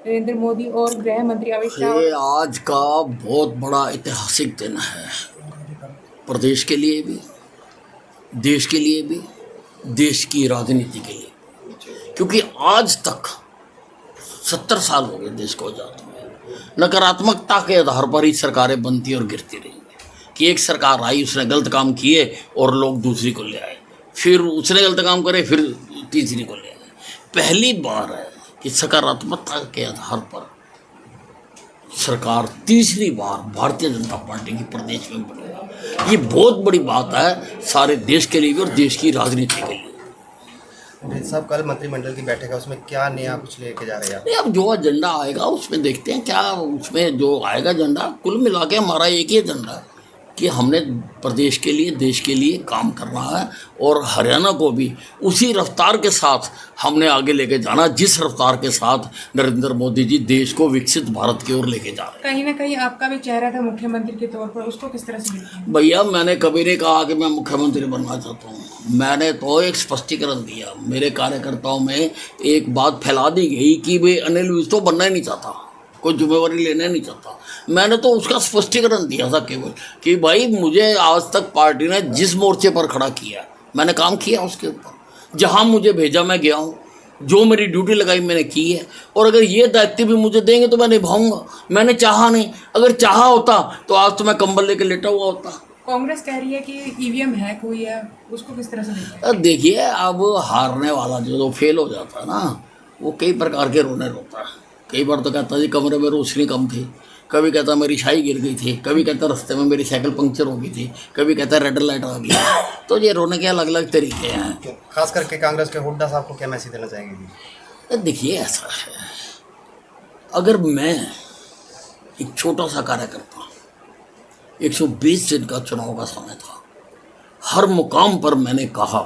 नरेंद्र मोदी और गृह मंत्री अमित शाह। ये आज का बहुत बड़ा ऐतिहासिक दिन है, प्रदेश के लिए भी, देश के लिए भी, देश की राजनीति के लिए, क्योंकि आज तक 70 साल हो गए देश को आजाद हुए। नकारात्मकता के आधार पर ही सरकारें बनती और गिरती रही कि एक सरकार आई, उसने गलत काम किए और लोग दूसरी को ले आए, फिर उसने गलत काम करे, फिर तीसरी को ले आए। पहली बार है कि सकारात्मकता के आधार पर सरकार तीसरी बार भारतीय जनता पार्टी की प्रदेश में बनेगा। ये बहुत बड़ी बात है सारे देश के लिए भी और देश की राजनीति के लिए। साहब, कल मंत्रिमंडल की बैठक है, उसमें क्या नया कुछ लेके जा रहे हैं आप? अब जो एजेंडा आएगा उसमें देखते हैं क्या उसमें जो आएगा एजेंडा। कुल मिला के हमारा एक ही एजेंडा है कि हमने प्रदेश के लिए, देश के लिए काम करना है और हरियाणा को भी उसी रफ्तार के साथ हमने आगे लेके जाना जिस रफ्तार के साथ नरेंद्र मोदी जी देश को विकसित भारत की ओर लेके जा रहे हैं। कहीं ना कहीं आपका भी चेहरा था मुख्यमंत्री के तौर पर, उसको किस तरह से देखते हैं? भैया, मैंने कभी नहीं कहा कि मैं मुख्यमंत्री बनना चाहता हूँ। मैंने तो एक स्पष्टीकरण दिया, मेरे कार्यकर्ताओं में एक बात फैला दी गई कि भाई अनिल विज तो बनना ही नहीं चाहता, कोई जिम्मेवारी लेना नहीं चाहता। मैंने तो उसका स्पष्टीकरण दिया था केवल कि भाई मुझे आज तक पार्टी ने जिस मोर्चे पर खड़ा किया मैंने काम किया, उसके ऊपर जहां मुझे भेजा मैं गया हूं, जो मेरी ड्यूटी लगाई मैंने की है, और अगर ये दायित्व भी मुझे देंगे तो मैं निभाऊंगा। मैंने चाहा नहीं, अगर चाहा होता तो आज तो मैं कंबल लेके लेटा हुआ होता। कांग्रेस कह रही है कि ईवीएम हैक हुई है, उसको किस तरह से देखते हैं? देखिए, अब हारने वाला जो फेल हो जाता है ना, वो कई प्रकार के रोने रोता है। कई बार तो कहता जी कमरे में रोशनी कम थी, कभी कहता मेरी शाही गिर गई थी, कभी कहता रास्ते में मेरी साइकिल पंक्चर हो गई थी, कभी कहता रेड लाइट आ गई। तो ये रोने के अलग अलग तरीके हैं। खास करके कांग्रेस के हुड्डा साहब को क्या मैसेज देना चाहेंगे? देखिए, ऐसा है, अगर मैं एक छोटा सा कार्यकर्ता, 120 दिन का चुनाव का समय था, हर मुकाम पर मैंने कहा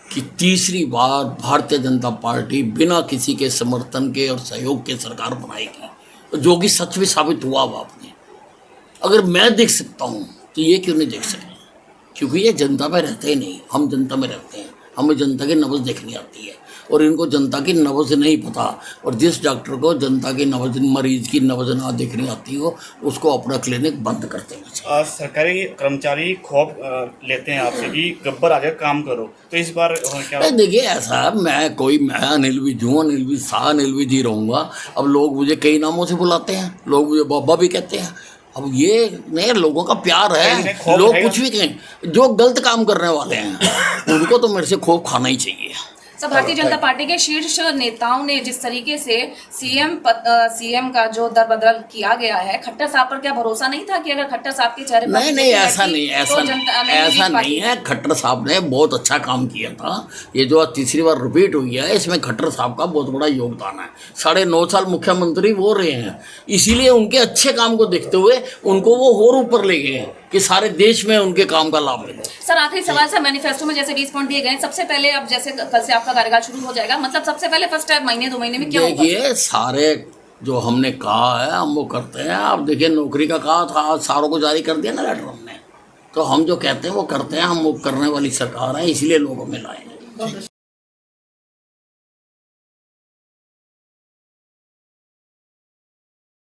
कि तीसरी बार भारतीय जनता पार्टी बिना किसी के समर्थन के और सहयोग के सरकार बनाएगी, जो कि सच भी साबित हुआ बाप ने। अगर मैं देख सकता हूँ तो ये क्यों नहीं देख सकते? क्योंकि ये जनता में रहते ही नहीं, हम जनता में रहते हैं, हमें जनता की नब्ज़ देखनी आती है और इनको जनता की नब्ज़ नहीं पता। और जिस डॉक्टर को जनता की नब्ज़, मरीज की नब्ज़ ना देखनी आती हो, उसको अपना क्लिनिक बंद करते हैं। सरकारी कर्मचारी खौफ लेते हैं आपसे कि गब्बर आकर काम करो, तो इस बार क्या? देखिए, ऐसा है, मैं अनिल विज हूँ, अनिल विज शाह, अनिल विज ही रहूँगा। अब लोग मुझे कई नामों से बुलाते हैं, लोग मुझे बाबा भी कहते हैं। अब ये नहीं, लोगों का प्यार है, लोग कुछ भी कहें। जो गलत काम करने वाले हैं उनको तो मेरे से खौफ खाना ही चाहिए। सब भारतीय जनता पार्टी के शीर्ष नेताओं ने जिस तरीके से सीएम का जो दरबदल किया गया है, खट्टर साहब पर क्या भरोसा नहीं था कि अगर खट्टर साहब के चेहरे पर नहीं, ऐसा नहीं है। खट्टर साहब ने बहुत अच्छा काम किया था। ये जो तीसरी बार रिपीट हुई है, इसमें खट्टर साहब का बहुत बड़ा योगदान है। 9.5 साल मुख्यमंत्री वो रहे हैं, इसीलिए उनके अच्छे काम को देखते हुए उनको वो और ऊपर ले गए हैं कि सारे देश में उनके काम का लाभ मिले। सर, आखिरी सवाल सर, मैनिफेस्टो में जैसे 20 पॉइंट दिए गए, सबसे पहले अब जैसे कल से आपका कार्यकाल शुरू हो जाएगा, मतलब सबसे पहले फर्स्ट महीने 2 महीने में क्या होगा? देखिए, सारे जो हमने कहा है हम वो करते हैं। आप देखिए, नौकरी का कहा था, आज सारों को जारी कर दिया ना लेटर हमने, तो हम जो कहते हैं वो करते हैं। हम वो करने वाली सरकार है, इसलिए लोग हमें लाए हैं।